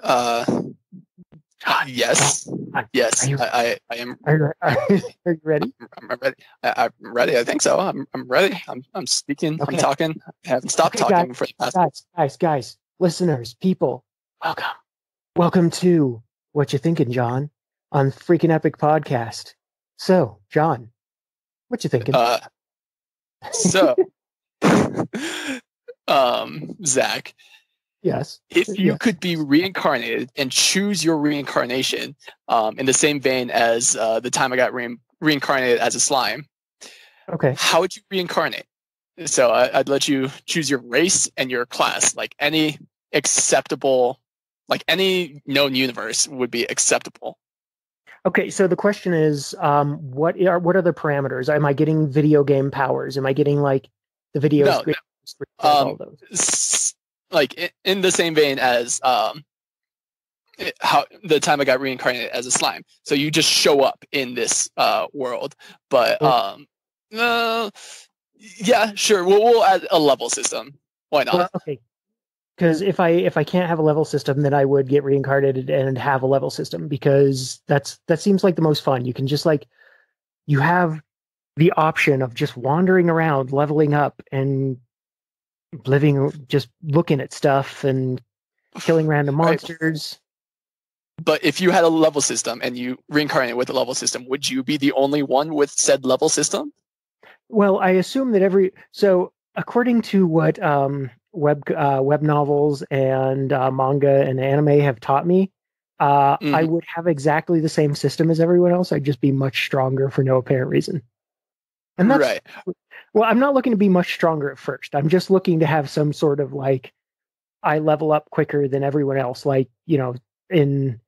Uh, yes, yes. I am. Are you ready? I'm ready. I'm ready. I think so. I'm ready. I'm speaking. Okay. I'm talking. I haven't stopped talking for the past. Guys, listeners, people, welcome to Whatcha Thinkin John on Freaking Epic Podcast. So, John, what you thinking? So, Zach. Yes. If you could be reincarnated and choose your reincarnation, in the same vein as the time I got reincarnated as a slime, okay, how would you reincarnate? So I'd let you choose your race and your class, like any acceptable, like any known universe would be acceptable. Okay, so the question is, what are the parameters? Am I getting video game powers? Am I getting like the video screen? All those? Like in the same vein as how the time I got reincarnated as a slime. So you just show up in this world, but yeah, sure. We'll add a level system. Why not? Well, okay, because if I can't have a level system, then I would get reincarnated and have a level system, because that seems like the most fun. You can just like, you have the option of just wandering around, leveling up, and just looking at stuff and killing random monsters. Right. But if you had a level system and you reincarnate with a level system, would you be the only one with said level system? Well, I assume that so according to what web novels and manga and anime have taught me, I would have exactly the same system as everyone else. I'd just be much stronger for no apparent reason. And that's right. Well, I'm not looking to be much stronger at first. I'm just looking to have some sort of like, I level up quicker than everyone else. Like, in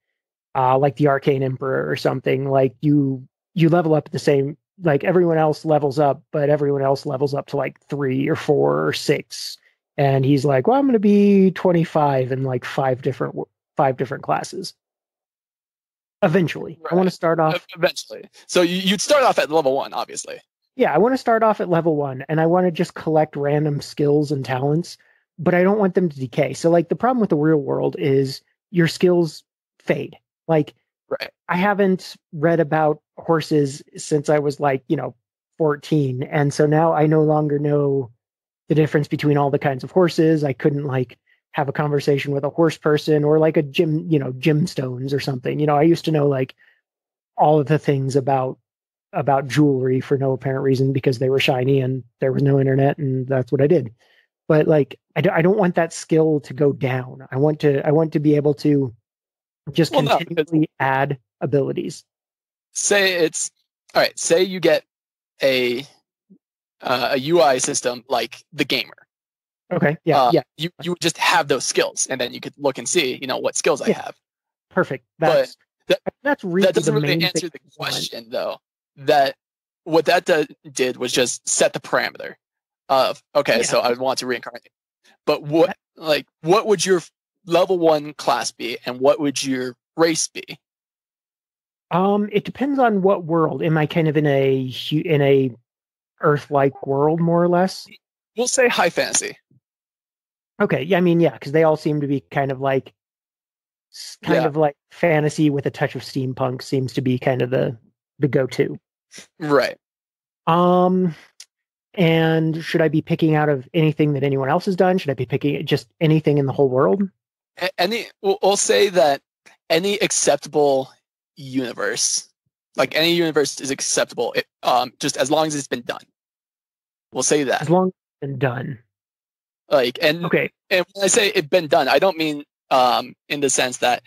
like the Arcane Emperor or something. Like you level up at the same, like everyone else levels up, but everyone else levels up to like 3 or 4 or 6. And he's like, well, I'm going to be 25 in like 5 different classes. Eventually, right. I want to start off. Eventually, so you'd start off at level 1, obviously. Yeah, I want to start off at level 1, and I want to just collect random skills and talents, but I don't want them to decay. So, like, the problem with the real world is your skills fade. Like, right. I haven't read about horses since I was like, 14, and so now I no longer know the difference between all the kinds of horses. I couldn't like have a conversation with a horse person or like a gemstones or something. I used to know like all of the things about jewelry for no apparent reason because they were shiny and there was no internet, and that's what I did. But like, I don't want that skill to go down. I want to be able to just continually add abilities. Say you get a UI system like the gamer. Okay. Yeah. You would just have those skills, and then you could look and see, what skills I have. Perfect. That's really that doesn't really answer the question, though. That what that did was just set the parameter of so I would want to reincarnate. But what would your level 1 class be, and what would your race be? It depends on what world. Am I kind of in a Earth-like world, more or less? We'll say high fantasy. Okay. Yeah. I mean, yeah, because they all seem to be kind of like fantasy with a touch of steampunk seems to be kind of the go-to. Right. And should I be picking out of anything that anyone else has done? Should I be picking just anything in the whole world? We'll say that any acceptable universe, like any universe is acceptable, just as long as it's been done. We'll say that. As long as it's been done. Like, and when I say it's been done, I don't mean in the sense that,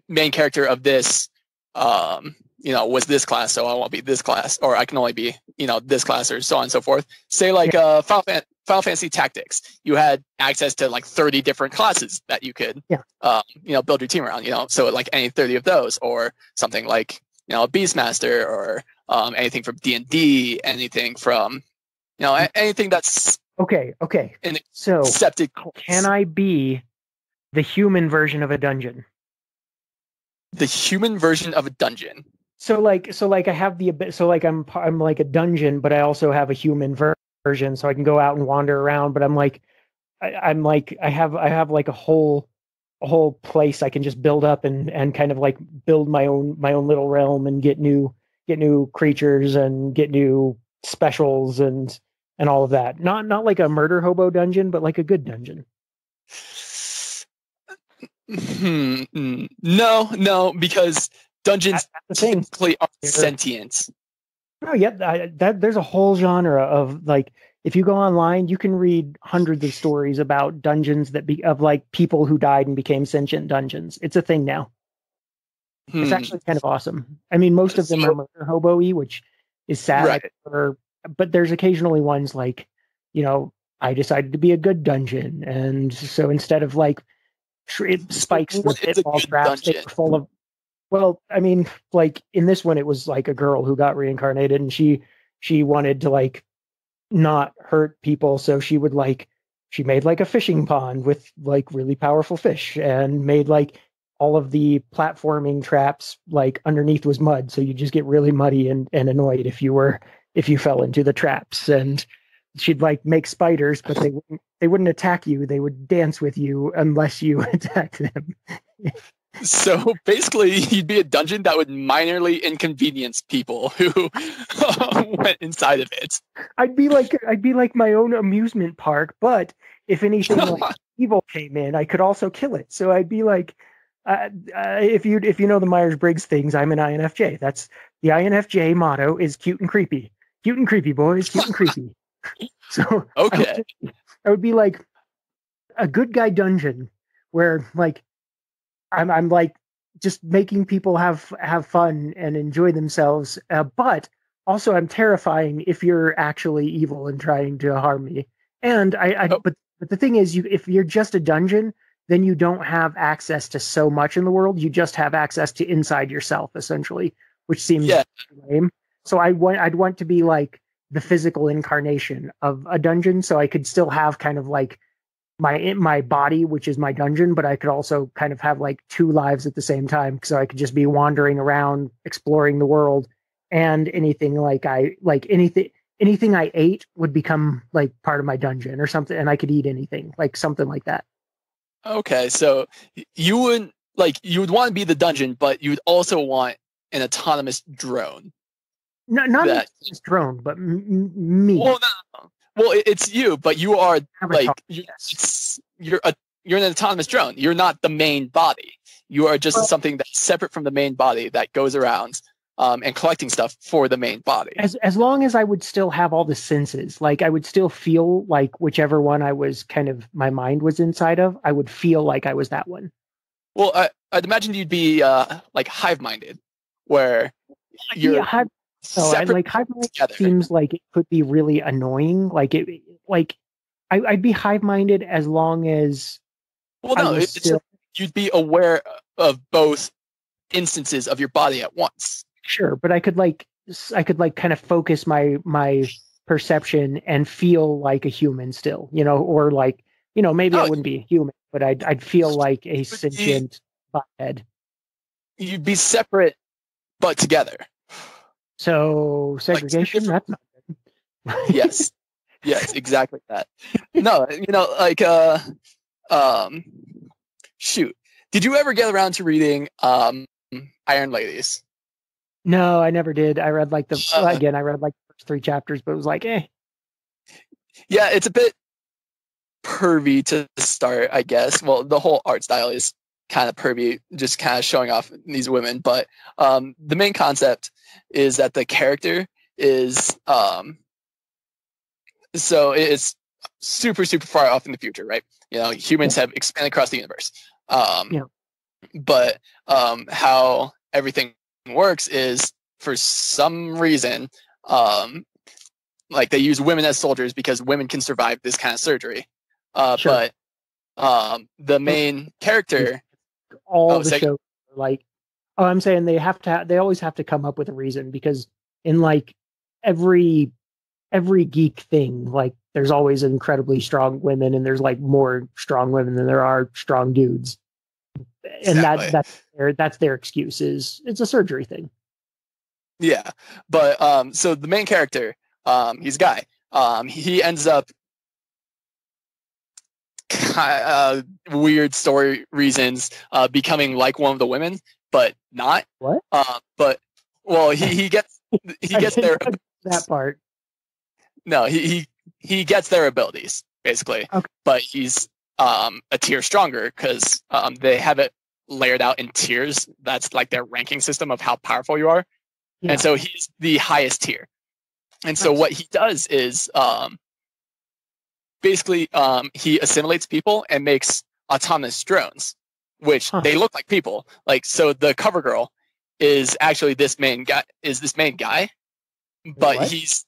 main character of this, was this class, so I won't be this class, or I can only be, this class, or so on and so forth. Say like Final Fantasy Tactics, you had access to like 30 different classes that you could, build your team around. So like any 30 of those, or something like a Beastmaster, or anything from D&D, anything from anything that's okay. So accepted course. Can I be the human version of a dungeon? The human version of a dungeon. So like I have I'm like a dungeon, but I also have a human version, so I can go out and wander around. But I have like a whole whole place I can just build up and kind of like build my own little realm and get new creatures and get new specials and all of that. Not like a murder hobo dungeon, but like a good dungeon. No, because dungeons technically are sentient. Oh, yeah, there's a whole genre of like, if you go online, you can read hundreds of stories about dungeons of like people who died and became sentient dungeons. It's a thing now. It's actually kind of awesome. I mean, most of them are murder hobo-y, which is sad. Right. But there's occasionally ones like, I decided to be a good dungeon, and so instead of like spikes and pitfall traps, they were full of. Well, I mean, like in this one, it was like a girl who got reincarnated, and she wanted to like not hurt people, so she made like a fishing pond with like really powerful fish, and made like all of the platforming traps like underneath was mud, so you just get really muddy and annoyed if you fell into the traps. And she'd like make spiders, but they wouldn't attack you. They would dance with you unless you attacked them. So basically, you'd be a dungeon that would minorly inconvenience people who went inside of it. I'd be like my own amusement park, but if anything like evil came in, I could also kill it. So I'd be like, if you know the Myers-Briggs things, I'm an INFJ. That's the INFJ motto is cute and creepy. Cute and creepy, boys. Cute and creepy. So okay, I would be like a good guy dungeon where like I'm like just making people have fun and enjoy themselves, but also I'm terrifying if you're actually evil and trying to harm me. And but the thing is, if you're just a dungeon, then you don't have access to so much in the world. You just have access to inside yourself, essentially, which seems lame. So I'd want to be like the physical incarnation of a dungeon, so I could still have kind of like my body, which is my dungeon, but I could also kind of have like two lives at the same time, so I could just be wandering around exploring the world, and anything I ate would become like part of my dungeon or something, and I could eat anything, like something like that. Okay, so you would want to be the dungeon, but you would also want an autonomous drone. Not an autonomous drone, but me. Well, no. Well, it's you, but you are like you're an autonomous drone. You're not the main body. You are just something that's separate from the main body that goes around and collecting stuff for the main body. As long as I would still have all the senses, like I would still feel like whichever one I was kind of my mind was inside of, I would feel like I was that one. Well, I'd imagine you'd be like hive-minded, where you're hive minded seems like it could be really annoying. I'd be hive-minded as long as. Well, no, you'd be aware of both instances of your body at once. Sure, but I could kind of focus my perception and feel like a human still, or like, maybe I wouldn't be a human, but I'd feel like a sentient biped. You'd be separate, but together. So segregation, that's not good. Yes, exactly that. No, shoot. Did you ever get around to reading Iron Ladies? No, I never did. I read like the first 3 chapters, but it was like, eh. Yeah, it's a bit pervy to start, I guess. Well, the whole art style is kind of pervy, just kind of showing off these women. But the main concept is that the character is so it's super, super far off in the future, right? Humans have expanded across the universe. But how everything works is, for some reason, like they use women as soldiers because women can survive this kind of surgery. But the main character, show, like, I'm saying they always have to come up with a reason, because in like every geek thing, like there's always incredibly strong women, and there's like more strong women than there are strong dudes. And that's their excuse, is it's a surgery thing. Yeah, but so the main character, he's a guy. He ends up weird story reasons, becoming like one of the women, but not. What? But well, he gets their that part. No, he gets their abilities basically, okay. But he's a tier stronger because they have it layered out in tiers. That's like their ranking system of how powerful you are, and so he's the highest tier. And so what he does is basically he assimilates people and makes autonomous drones, which they look like people. Like, so the cover girl is actually this main guy, but he's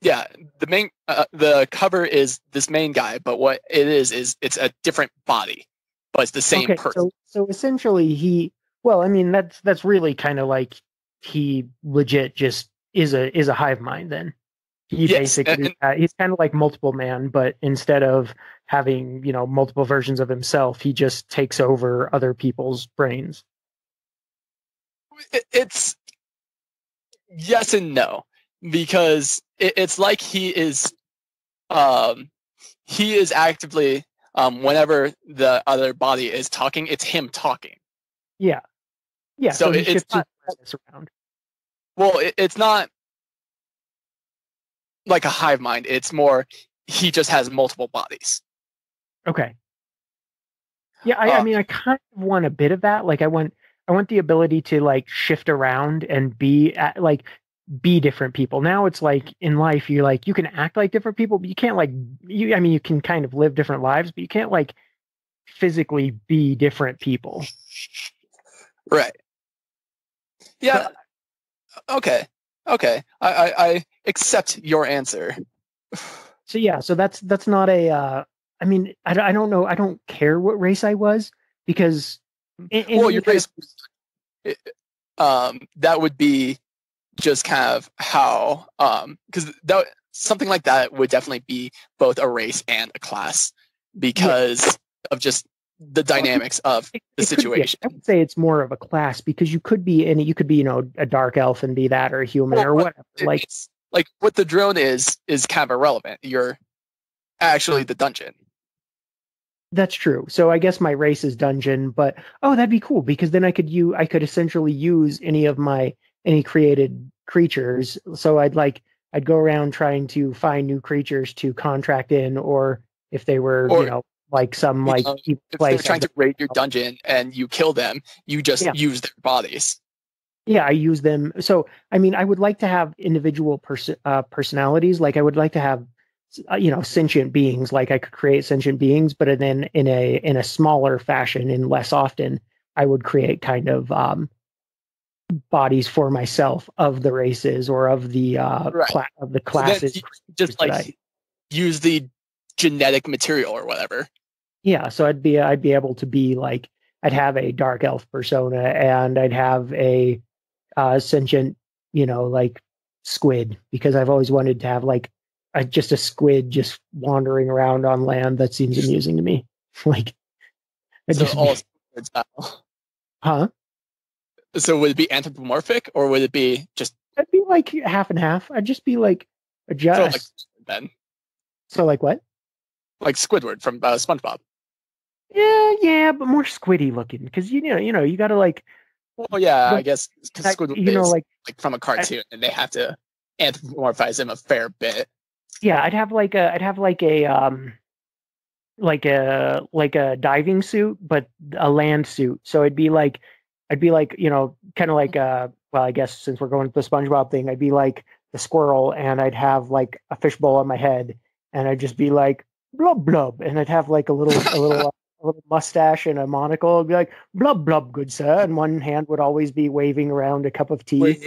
the cover is this main guy, but what it is it's a different body, but it's the same person. So essentially that's really kind of like he legit just is a hive mind then. He basically he's kind of like multiple man, but instead of having, multiple versions of himself, he just takes over other people's brains. It's yes and no, because it's like he is actively whenever the other body is talking, it's him talking. Yeah. So it's not around. Well, it's not like a hive mind. It's more he just has multiple bodies. Okay. Yeah, I mean, I kind of want a bit of that. Like, I want the ability to like shift around and be different people. Now it's like in life, you can act like different people, but you can't you can kind of live different lives, but you can't like physically be different people. Right. Yeah. Okay. I accept your answer. So that's not a. I mean, I don't know. I don't care what race I was, because. Your race. That would be just kind of how because something like that would definitely be both a race and a class because of just the dynamics of the situation. I would say it's more of a class, because you could be a dark elf and be that, or a human, or whatever. Like what the drone is kind of irrelevant. You're actually the dungeon. That's true. So I guess my race is dungeon, but that'd be cool, because then I could essentially use any created creatures. So I'd go around trying to find new creatures to contract in, or if they were, if they're trying to raid your dungeon and you kill them, you just use their bodies. Yeah, I use them. So, I mean, I would like to have individual personalities. Like, I would like to have, sentient beings. Like, I could create sentient beings, but then in a smaller fashion and less often, I would create kind of bodies for myself of the races or of the of the classes. So just use the genetic material or whatever. Yeah, so I'd be able to be like, I'd have a dark elf persona, and I'd have a sentient, like squid, because I've always wanted to have like just a squid just wandering around on land. That seems amusing to me. Like, huh? So would it be anthropomorphic, or would it be just? I'd be like half and half. I'd just be like then. So like what? Like Squidward from SpongeBob. Yeah, but more squiddy looking, because you gotta like. Well, yeah, I guess because Squidward is like from a cartoon, and they have to anthropomorphize him a fair bit. Yeah, I'd have a diving suit, but a land suit. So I'd be like, kind of like I guess since we're going to the SpongeBob thing, I'd be like the squirrel, and I'd have like a fishbowl on my head, and I'd just be like blub blub, and I'd have like a little mustache and a monocle. I'd be like blub blub, good sir, and one hand would always be waving around a cup of tea. Wait.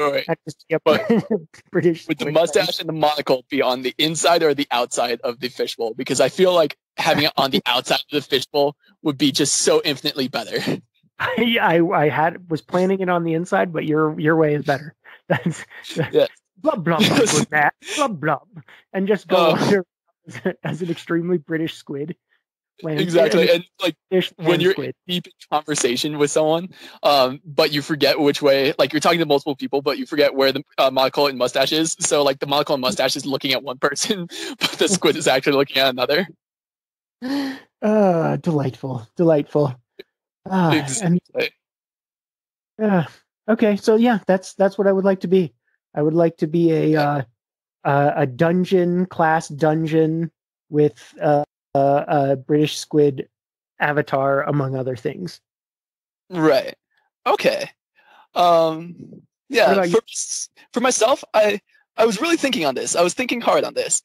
British. Would the mustache and the monocle be on the inside or the outside of the fishbowl? Because I feel like having it on the outside of the fishbowl would be just so infinitely better. I was planning it on the inside, but your way is better. That's blub blub, good man, blub blub, and just go under as an extremely British squid. Exactly, and like when you're deep in conversation with someone, but you forget which way. Like, you're talking to multiple people, but you forget where the monocle and mustache is. So like the monocle and mustache is looking at one person, but the squid is actually looking at another. Delightful, delightful. And Exactly. okay, so yeah, that's what I would like to be. I would like to be a dungeon class dungeon with a British squid avatar, among other things. Right. Okay. Um, What yeah, about you? for myself, I was really thinking on this. I was thinking hard on this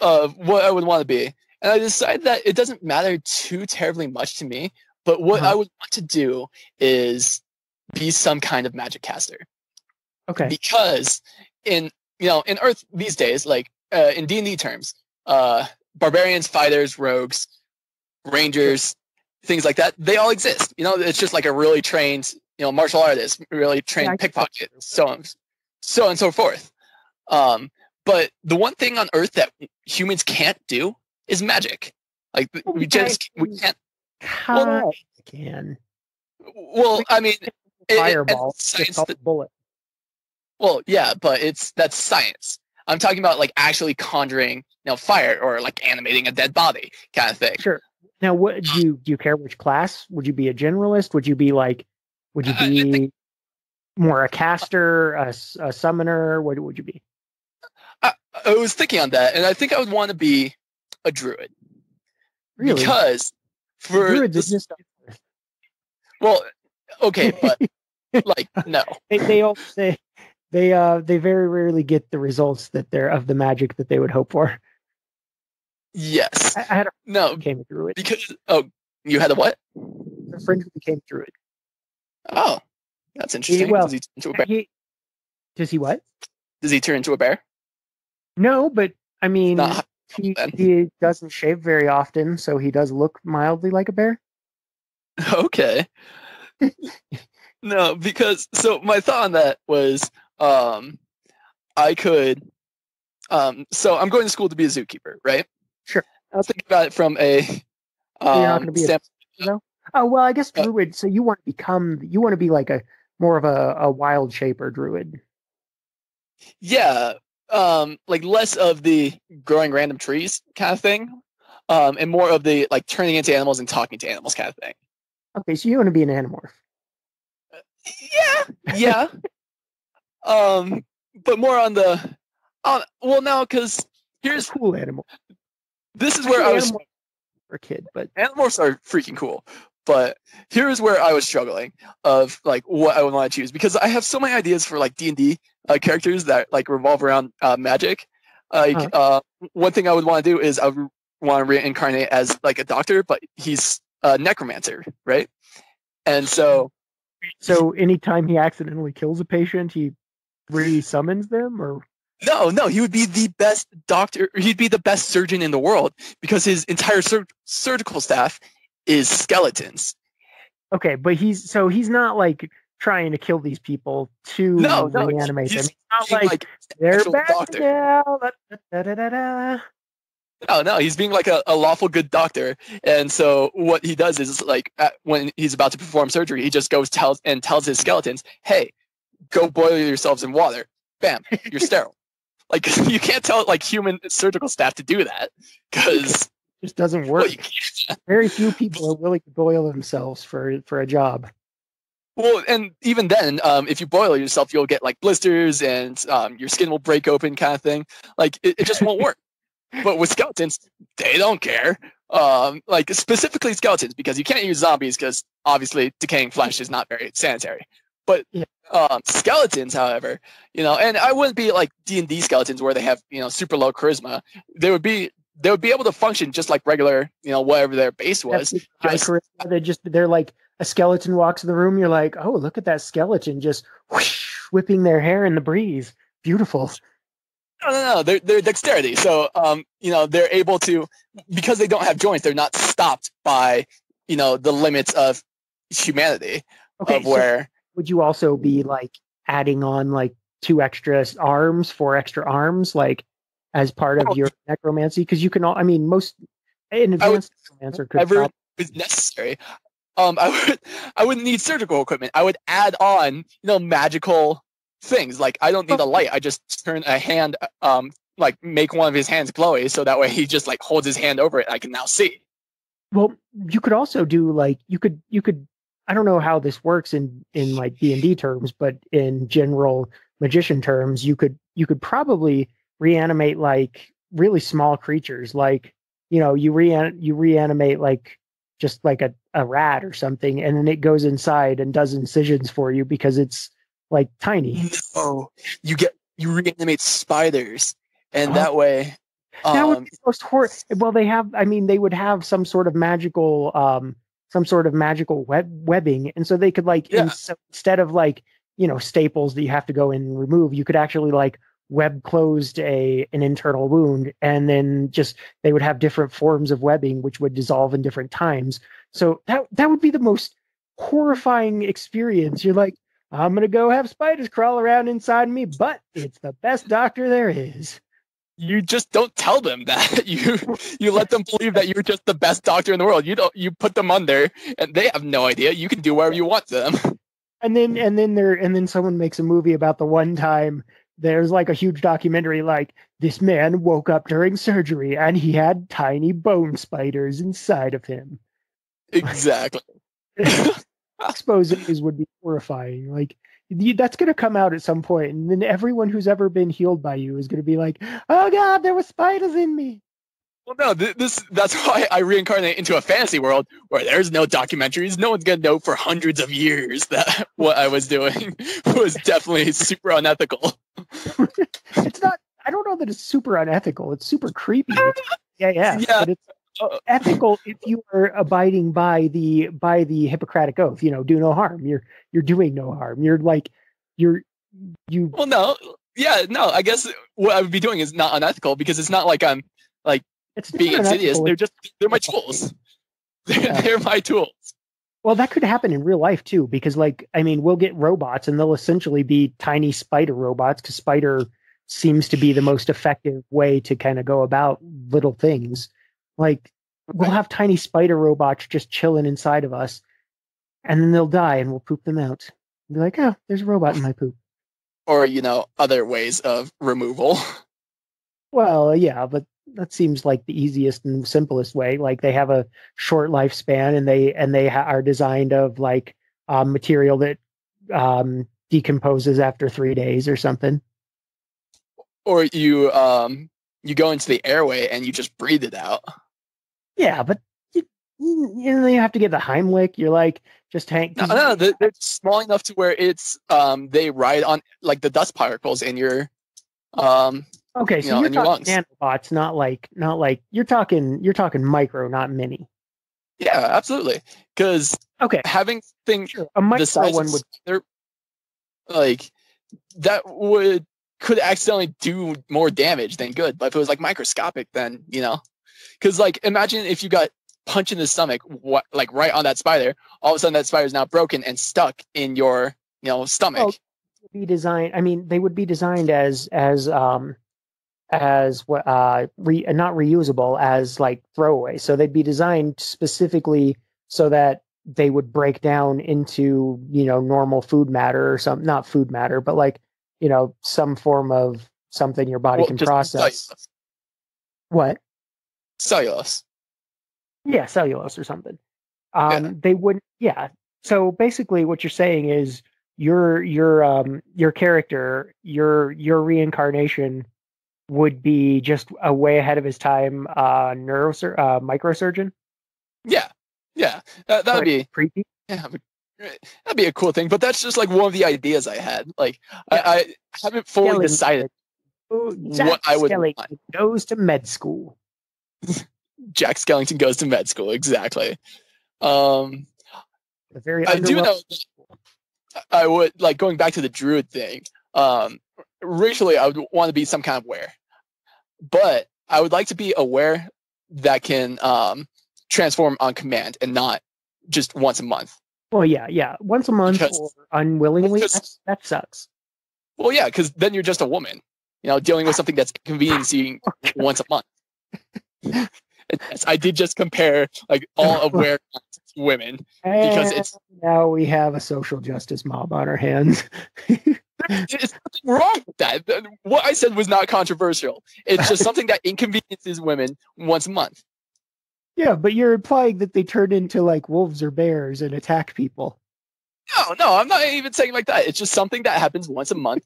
of what I would want to be, and I decided that it doesn't matter too terribly much to me. But what Uh-huh. I would want to do is be some kind of magic caster, Okay. because in in Earth these days, like in D&D terms, barbarians, fighters, rogues, Sure. rangers, things like that, they all exist. It's just like a really trained, martial artist, really Yeah, trained I guess that's pickpocket, true. so on and so forth. But the one thing on Earth that humans can't do is magic. Like Well, we yeah, just we can't. Well, kind of can. well, I mean, and Fireball, just science. called a bullet. Well, yeah, but that's science. I'm talking about like actually conjuring, fire or like animating a dead body kind of thing. Sure. Now, what do you care which class? Would you be a generalist? Would you I think be more a caster, a summoner? What would you be? I was thinking on that, and I think I would want to be a druid Really? because The for druids this, exist. well, okay, but like no, They all they very rarely get the results that they're of the magic that they would hope for. yes, I had a friend who no, became a druid. because you had a what? A friend who became a druid. Oh, that's He, interesting. Does well, he turn into a bear? he does he what? Does he turn into a bear? No, but I mean, Not then. he doesn't shave very often, so he does look mildly like a bear. Okay. No, because so my thought on that was I could so I'm going to school to be a zookeeper, right? Sure. I was thinking about it from a So you're not going to be a standpoint. though. Oh well, I guess Uh, druid. So you want to be like a more of a wild shaper druid. yeah, like less of the growing random trees kind of thing, and more of the like turning into animals and talking to animals kind of thing. Okay, so you want to be an animorph. Yeah, yeah. But more on the well now because A here's cool animal. this is where Actually, I was. animal for a kid, but Animorphs are freaking cool, but here's where I was struggling of like what I would want to choose, because I have so many ideas for like D&D characters that like revolve around magic. Like one thing I would want to do is I would want to reincarnate as like a doctor, but he's a necromancer, right? And so anytime he accidentally kills a patient, he re-summons them, or no, he would be the best doctor. He'd be the best surgeon in the world because his entire surgical staff is skeletons. okay, but he's not like trying to kill these people to No, reanimate them. he's He's not being like like an they're actual back doctor. now. Da, da, da, da. No, he's being like a lawful good doctor. And so what he does is like when he's about to perform surgery, he just goes tells his skeletons, "Hey, go boil yourselves in water. Bam, you're sterile." Like you can't tell like human surgical staff to do that because Just doesn't well, work. Very few people are willing to boil themselves for a job. well, and even then, if you boil yourself, you'll get like blisters and your skin will break open, kind of thing. Like it just won't work. But with skeletons, they don't care. Like specifically skeletons, because you can't use zombies because obviously decaying flesh is not very sanitary. But Yeah. Skeletons, however, and I wouldn't be like D&D skeletons where they have super low charisma. They would be able to function just like regular, whatever their base was. High charisma. They're like a skeleton walks in the room. You're like, oh, look at that skeleton just whoosh, whipping their hair in the breeze. Beautiful. No. They're dexterity. So, they're able to, because they don't have joints, they're not stopped by, the limits of humanity. Okay, of where. So would you also be like adding on like 4 extra arms, like as part of your necromancy? Because you can all, I mean, most an advanced necromancer could ever is necessary. I wouldn't need surgical equipment. I would add on, magical things. Like I don't need a light. I just turn a hand, like make one of his hands glowy, so that way he just like holds his hand over it. I can now see. Well, you could also do like you could I don't know how this works in like D&D terms, but in general magician terms, you could probably reanimate like really small creatures, like you reanimate like just like a rat or something, and then it goes inside and does incisions for you because it's like tiny. No, you reanimate spiders, and that way, that would be most well, they would have some sort of magical webbing, and so they could like instead of like staples that you have to go in and remove, you could actually like web closed an internal wound, and then just they would have different forms of webbing which would dissolve in different times. So that would be the most horrifying experience. You're like, I'm gonna go have spiders crawl around inside me, but it's the best doctor there is. You just don't tell them that. You let them believe that you're just the best doctor in the world. You put them under, and they have no idea. You can do whatever you want to them. And then someone makes a movie about the one time there's like a huge documentary like this man woke up during surgery and he had tiny bone spiders inside of him. Exactly. Exposes would be horrifying. Like that's going to come out at some point, and then everyone who's ever been healed by you is going to be like, "Oh God, there were spiders in me." Well, no, that's why I reincarnate into a fantasy world where there's no documentaries. No one's going to know for hundreds of years that what I was doing was definitely super unethical. It's not. I don't know that it's super unethical. It's super creepy. Yeah. But it's ethical if you are abiding by the Hippocratic Oath. Do no harm. You're doing no harm. You're like you. Well, no, yeah, no. I guess what I would be doing is not unethical because it's not like I'm like being insidious. They're my tools. They're my tools. Well, that could happen in real life too, because we'll get robots and they'll essentially be tiny spider robots because spider seems to be the most effective way to kind of go about little things. Like we'll have tiny spider robots just chilling inside of us, and then they'll die and we'll poop them out. Be like, oh, there's a robot in my poop. Or, other ways of removal. Well, yeah, but that seems like the easiest and simplest way. Like they have a short lifespan, and they are designed of like material that decomposes after 3 days or something. Or you go into the airway and you just breathe it out. Yeah, but you have to get the Heimlich. You're like just hang. No, they're small enough to where it's they ride on like the dust particles in your Okay, so you're talking nanobots, not like you're talking micro, not mini. Yeah, absolutely. Because having things a micro the size one would like that could accidentally do more damage than good. But if it was like microscopic, then because like imagine if you got punched in the stomach, like right on that spider, all of a sudden that spider is now broken and stuck in your stomach. Well, be designed. I mean, they would be designed as what not reusable, as like throwaway. So they'd be designed specifically so that they would break down into normal food matter or some, not food matter, but like some form of something your body can process. Cellulose. What? Cellulose. Yeah, cellulose or something. They wouldn't. Yeah. So basically, what you're saying is your character, your reincarnation would be just a way ahead of his time microsurgeon. Yeah. That would be creepy. Yeah, that'd be a cool thing. But that's just like one of the ideas I had. Like I haven't fully decided what I would want. Goes to med school. Jack Skellington goes to med school. Exactly. I do know. I would like going back to the druid thing. Racially, I would want to be some kind of were, but I would like to be a were that can transform on command and not just once a month. Well, yeah, once a month or unwillingly. That sucks. Well, yeah, because then you're just a woman, dealing with something that's inconveniencing once a month. Yes, I did just compare like all of were women because now we have a social justice mob on our hands. There's nothing wrong with that. What I said was not controversial. It's just something that inconveniences women once a month. Yeah, but you're implying that they turn into like wolves or bears and attack people. No, I'm not even saying like that. It's just something that happens once a month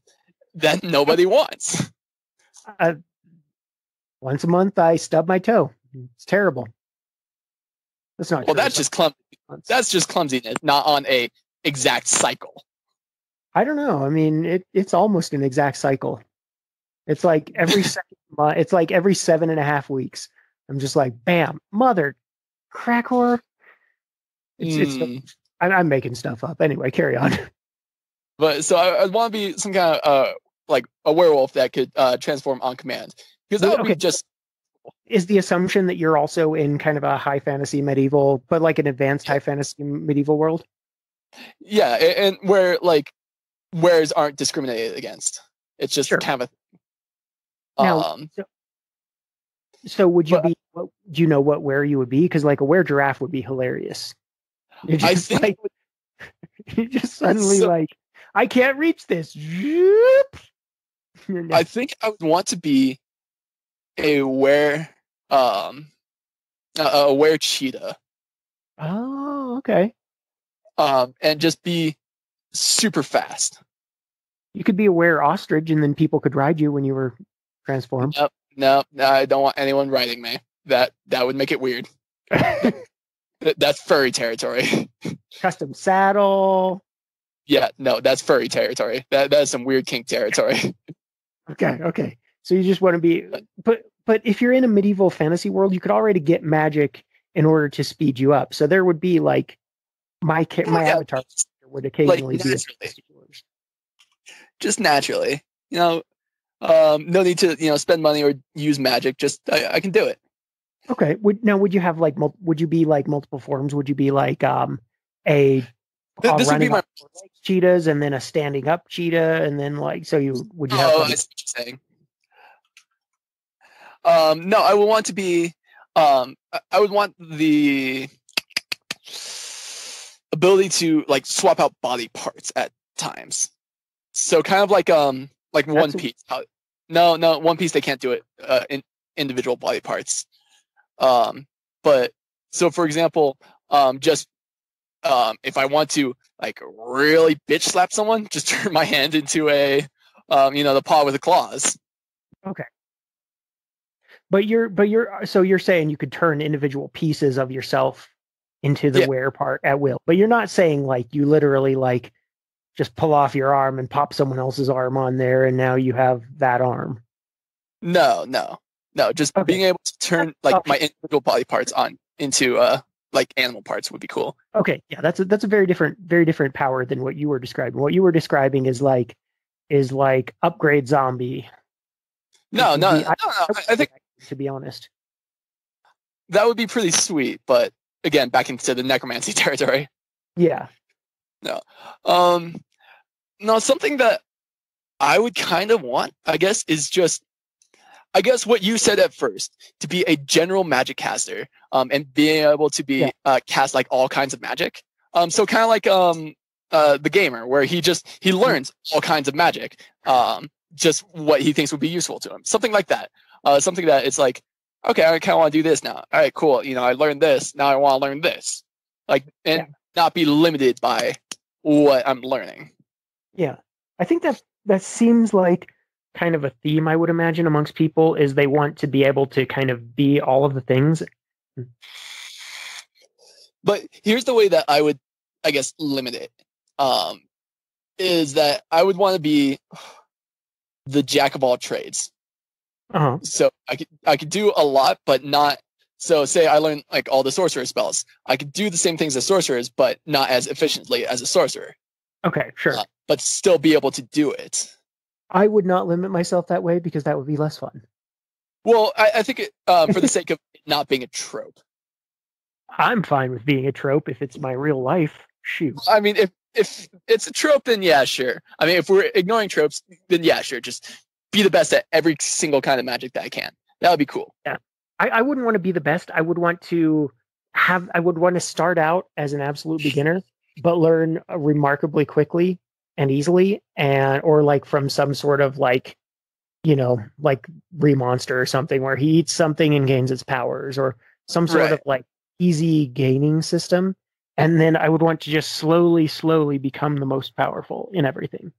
that nobody wants. Once a month, I stub my toe. It's terrible. That's not. Well, that's just That's just clumsiness, not on a exact cycle. I don't know. I mean, it's almost an exact cycle. It's like every second month. It's like every 7.5 weeks. I'm just like, bam, mother, crack whore. I'm making stuff up. Anyway, carry on. But so I want to be some kind of like a werewolf that could transform on command, because that would be just. Is the assumption that you're also in kind of a high fantasy medieval, but like an advanced high fantasy medieval world? Yeah, and where like wares aren't discriminated against. It's just kind of a. Now, so would you be? Do you know what were you would be? Because like a were giraffe would be hilarious. You're just like you just suddenly like I can't reach this. I think I would want to be a were-cheetah. Oh, okay. And just be super fast. You could be a were-ostrich, and then people could ride you when you were transformed. No, I don't want anyone riding me. That would make it weird. That's furry territory. Custom saddle. Yeah, no, that's furry territory. That is some weird kink territory. Okay. So you just want to be, but if you're in a medieval fantasy world, you could already get magic in order to speed you up. So there would be like my avatar would occasionally be just naturally. No need to spend money or use magic. Just I can do it. Okay. Would you have like would you be like multiple forms? Would you be like this would be my cheetahs and then a standing up cheetah and then like so you would you have? I see what you're saying. No, I would want to be. I would want the ability to like swap out body parts at times. So kind of like One Piece. No, One Piece they can't do it in individual body parts. But so for example, if I want to like really bitch slap someone, just turn my hand into a the paw with the claws. Okay. But you're saying you could turn individual pieces of yourself into the were part at will. But you're not saying like you literally like just pull off your arm and pop someone else's arm on there and now you have that arm. No. Just being able to turn like my individual body parts on into like animal parts would be cool. Okay, yeah, that's a very different power than what you were describing. What you were describing is like upgrade zombie. No. I think, to be honest, that would be pretty sweet. But again, back into the necromancy territory. Yeah. No. No, something that I would kind of want, I guess, is just, I guess what you said at first, to be a general magic caster, and being able to be cast like all kinds of magic. So kind of like the gamer, where he learns all kinds of magic, just what he thinks would be useful to him. Something like that. Something that it's like, okay, I kind of want to do this now. All right, cool. I learned this. Now I want to learn this. Not be limited by what I'm learning. Yeah, I think that seems like kind of a theme I would imagine amongst people is they want to be able to kind of be all of the things. But here's the way that I would, I guess, limit it. Is that I would want to be the jack of all trades. Uh-huh. So I could do a lot, but not. So say I learn like all the sorcerer spells. I could do the same things as sorcerers, but not as efficiently as a sorcerer. Okay, sure. But still be able to do it. I would not limit myself that way because that would be less fun. Well, I think for the sake of it not being a trope. I'm fine with being a trope if it's my real life. Shoot. I mean, if it's a trope, then yeah, sure. I mean, if we're ignoring tropes, then yeah, sure. Just be the best at every single kind of magic that I can. That would be cool. Yeah. I wouldn't want to be the best. I would want to start out as an absolute beginner, but learn remarkably quickly and easily, or like from some sort of like Remonster or something where he eats something and gains its powers, or some sort of like easy gaining system. And then I would want to just slowly become the most powerful in everything.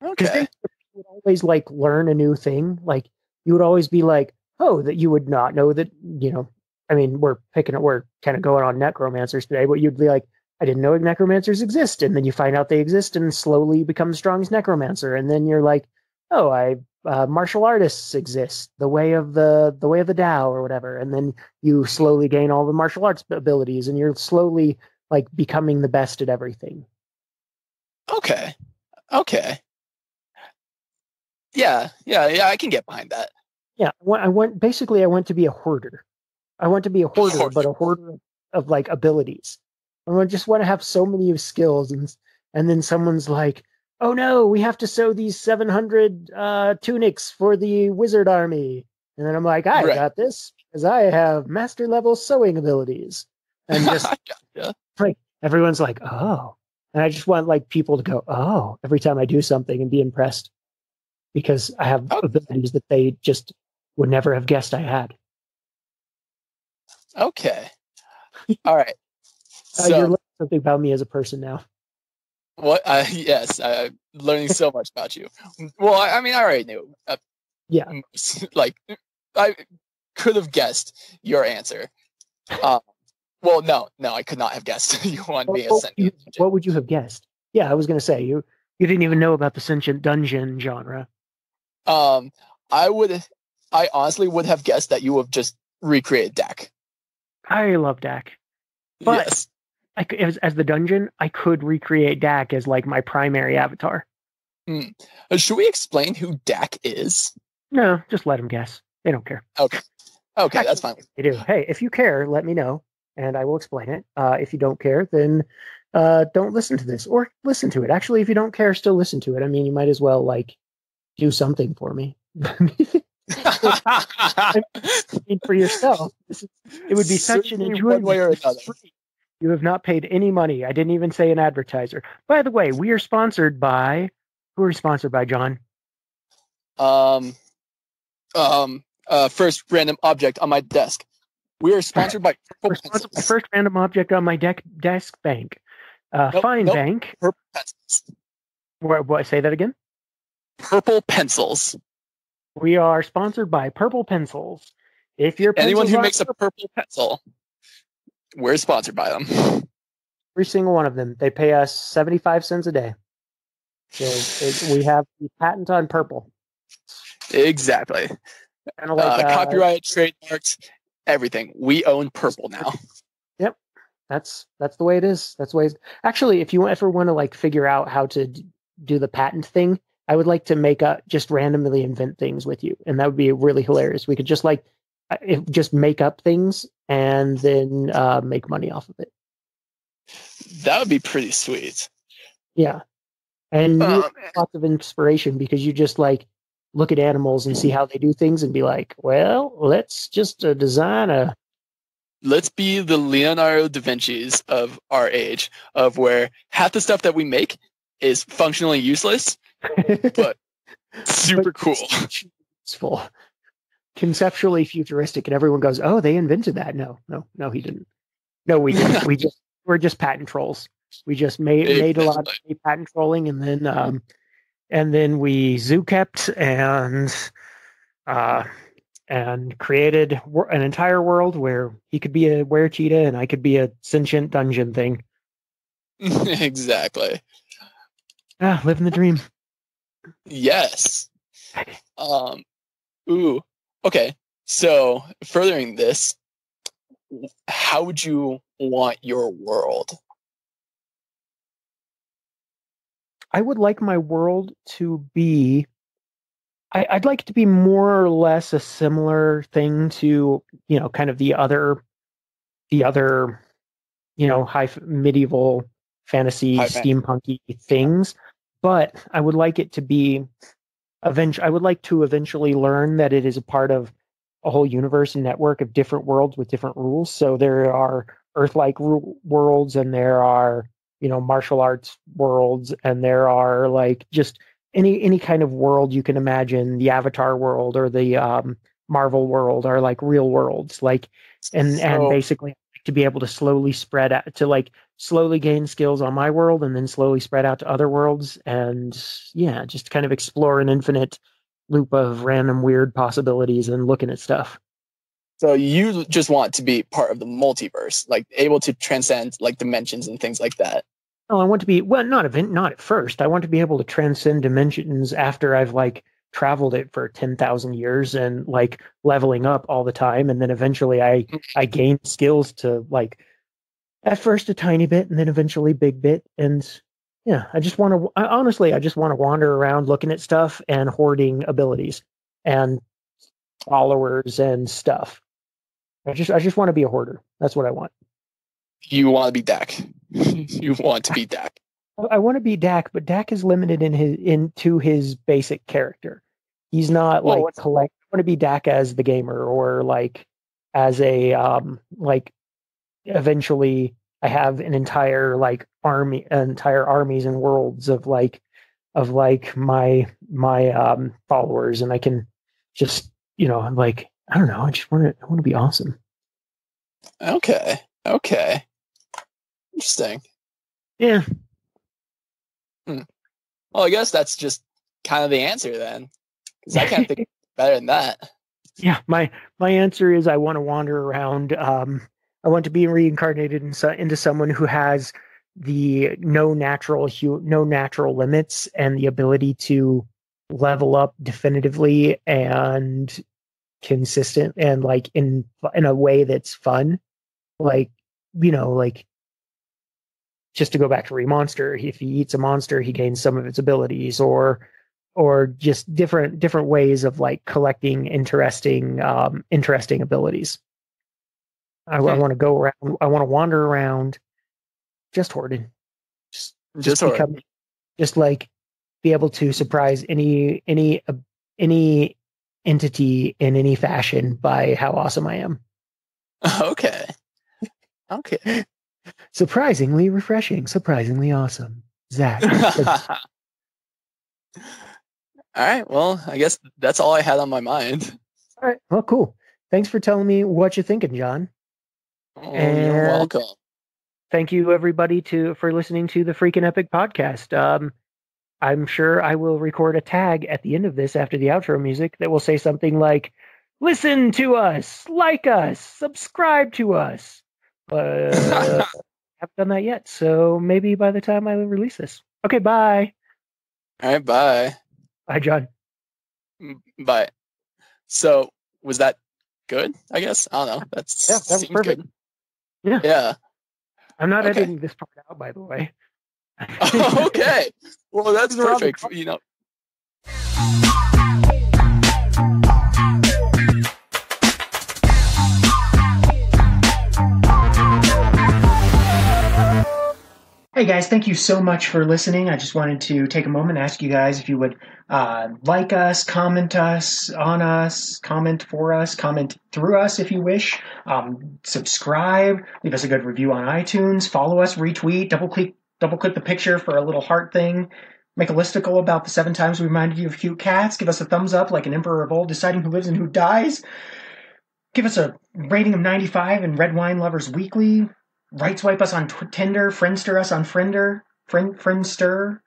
Okay. You would always like learn a new thing. Like you would always be like, oh, that you would not know that, you know, I mean, we're kind of going on necromancers today, but you'd be like, I didn't know necromancers exist. And then you find out they exist and slowly become the strongest necromancer. And then you're like, oh, martial artists exist, the way of the Tao or whatever. And then you slowly gain all the martial arts abilities and you're slowly like becoming the best at everything. Okay. Yeah, I can get behind that. Yeah, I went to be a hoarder. I want to be a hoarder, but a hoarder of like abilities. I just want to have so many skills, and then someone's like, "Oh no, we have to sew these 700 tunics for the wizard army," and then I'm like, "I got this because I have master level sewing abilities," and just like everyone's like, "Oh," and I just want like people to go, "Oh," every time I do something and be impressed because I have abilities that they just would never have guessed I had. Okay. All right. So, you're learning something about me as a person now. What? Yes, I'm learning so much about you. Well, I mean, I already knew. Yeah. Like, I could have guessed your answer. Well, no, I could not have guessed you want to be a sentient. What would you have guessed? Yeah, I was going to say you didn't even know about the sentient dungeon genre. I honestly would have guessed that you would have just recreated Dak. I love Dak, but yes. as the dungeon, I could recreate Dak as like my primary avatar. Should we explain who Dak is? No, just let them guess. They don't care. Okay, actually, that's fine. They do. Hey, if you care, let me know, and I will explain it. If you don't care, then don't listen to this, or listen to it. Actually, if you don't care, still listen to it. I mean, you might as well like do something for me. I mean, for yourself, it would be such an enjoyment. One way or another. You have not paid any money. I didn't even say an advertiser. By the way, we are sponsored by. Who are we sponsored by, John? First random object on my desk. We are sponsored by Purple Pencils. First random object on my desk bank. Fine bank. Purple Pencils. What? Say that again. Purple Pencils. We are sponsored by Purple Pencils. If you're anyone who makes a purple pencil, we're sponsored by them. Every single one of them. They pay us 75 cents a day. So we have the patent on purple. Exactly. Kind of like copyright, trademarks, everything. We own purple now. Yep. That's the way it is. That's the way. Actually, if you ever want to like figure out how to do the patent thing, I would like to just randomly invent things with you, and that would be really hilarious. We could just just make up things and then make money off of it. That would be pretty sweet. Yeah, and lots of inspiration because you just like look at animals and see how they do things and be like, well, let's just design a. Let's be the Leonardo da Vinci's of our age, of where half the stuff that we make is functionally useless. But super cool. Useful. Conceptually futuristic, and everyone goes, "Oh, they invented that." No, he didn't. No, we didn't. We're just patent trolls. We just made a lot of patent trolling, and then we zoo kept and created an entire world where he could be a were-cheetah and I could be a sentient dungeon thing. Exactly. Living the dream. Yes. Ooh. Okay. So, furthering this, how would you want your world? I would like my world to be. I'd like it to be more or less a similar thing to, kind of the other, high medieval fantasy, steampunky things. But I would like it to be I would like to eventually learn that it is a part of a whole universe and network of different worlds with different rules. So there are Earth-like worlds, and there are, martial arts worlds, and there are like just any kind of world you can imagine, the Avatar world or the Marvel world are like real worlds, like, and basically to be able to slowly spread out, to like slowly gain skills on my world and then slowly spread out to other worlds, and yeah, just kind of explore an infinite loop of random weird possibilities and looking at stuff. So you just want to be part of the multiverse, like able to transcend like dimensions and things like that. Oh, I want to be, well, not at first. I want to be able to transcend dimensions after I've like traveled it for 10,000 years and like leveling up all the time. And then eventually I gain skills to like, at first a tiny bit and then eventually big bit. And yeah, I just want to, honestly, I just want to wander around looking at stuff and hoarding abilities and followers and stuff. I just want to be a hoarder. That's what I want. You want to be Dak. You want to be Dak. I want to be Dak, but Dak is limited into his basic character. He's not like collect. I want to be Dak as the gamer, or like as a like eventually I have an entire like entire armies and worlds of like my followers, and I can just, you know, like, I don't know, I want to be awesome. Okay. Interesting. Yeah. Well, I guess that's just kind of the answer then, because I can't think better than that. Yeah, my answer is I want to wander around. I want to be reincarnated into someone who has the no natural limits and the ability to level up definitively and consistent, and like in a way that's fun. Like, you know, like, just to go back to Remonster, if he eats a monster, he gains some of its abilities, or just different ways of like collecting interesting abilities. I want to go around. I want to wander around, just hoarding, just become, just like be able to surprise any entity in any fashion by how awesome I am. Okay. Surprisingly refreshing, surprisingly awesome. Zach. All right. Well, I guess that's all I had on my mind. All right. Well, cool. Thanks for telling me what you're thinking, John. Oh, you're welcome. Thank you, everybody, for listening to the Freaking Epic podcast. I'm sure I will record a tag at the end of this after the outro music that will say something like, "Listen to us, like us, subscribe to us." But I haven't done that yet, so maybe by the time I release this. Okay, bye. All right, bye. Bye, John. Bye. So, was that good? I guess. I don't know. That was perfect. Good. Yeah. I'm not editing this part out, by the way. Okay. Well, that's perfect. You know. Hey guys, thank you so much for listening. I just wanted to take a moment and ask you guys if you would like us, comment on us, comment for us, comment through us if you wish, subscribe, leave us a good review on iTunes, follow us, retweet, double click the picture for a little heart thing, make a listicle about the 7 times we reminded you of cute cats, give us a thumbs up like an emperor of old deciding who lives and who dies, give us a rating of 95 in Red Wine Lovers Weekly, right swipe us on Tinder, Friendster us on Friendster,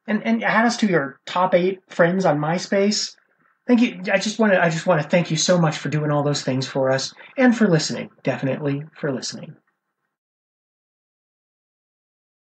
and add us to your top 8 friends on MySpace. Thank you. I just want to thank you so much for doing all those things for us and for listening. Definitely for listening.